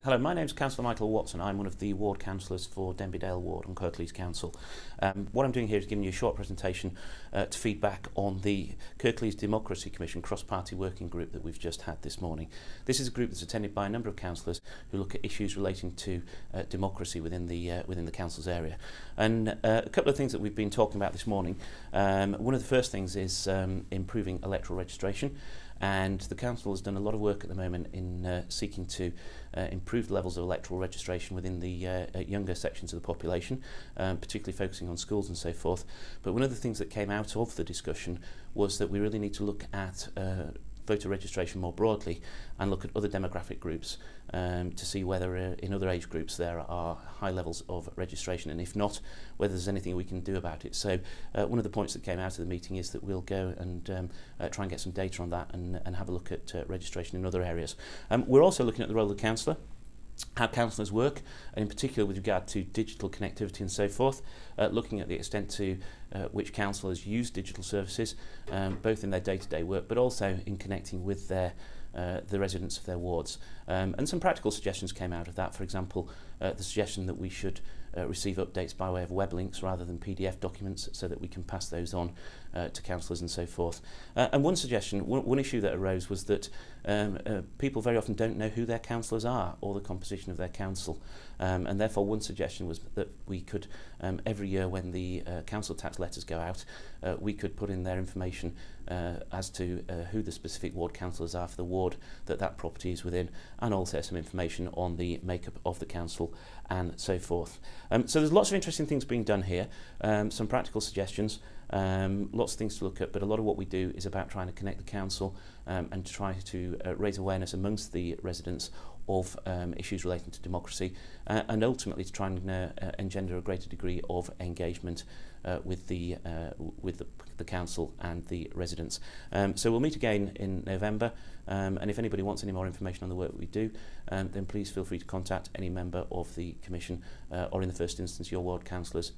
Hello, my name is Councillor Michael Watson. I'm one of the ward councillors for Denbydale Ward on Kirklees Council. What I'm doing here is giving you a short presentation to feedback on the Kirklees Democracy Commission cross-party working group that we've just had this morning. This is a group that's attended by a number of councillors who look at issues relating to democracy within the council's area. And a couple of things that we've been talking about this morning. One of the first things is improving electoral registration. And the council has done a lot of work at the moment in seeking to improve the levels of electoral registration within the younger sections of the population, particularly focusing on schools and so forth. But one of the things that came out of the discussion was that we really need to look at voter registration more broadly and look at other demographic groups to see whether in other age groups there are high levels of registration, and if not, whether there's anything we can do about it. So one of the points that came out of the meeting is that we'll go and try and get some data on that and have a look at registration in other areas. We're also looking at the role of the councillor, how councillors work, and in particular with regard to digital connectivity and so forth, looking at the extent to which councillors use digital services, both in their day-to-day work, but also in connecting with the residents of their wards. And some practical suggestions came out of that. For example, the suggestion that we should receive updates by way of web links rather than PDF documents so that we can pass those on to councillors and so forth. And one suggestion, one issue that arose was that people very often don't know who their councillors are or the composition of their council. And therefore one suggestion was that we could, every year when the council tax letters go out, we could put in their information as to who the specific ward councillors are for the ward that property is within, and also some information on the makeup of the council and so forth. So there's lots of interesting things being done here, some practical suggestions, lots of things to look at, but a lot of what we do is about trying to connect the council and to try to raise awareness amongst the residents of issues relating to democracy, and ultimately to try and engender a greater degree of engagement with the council and the residents. So we'll meet again in November, and if anybody wants any more information on the work we do, then please feel free to contact any member of the Commission or in the first instance your ward councillors.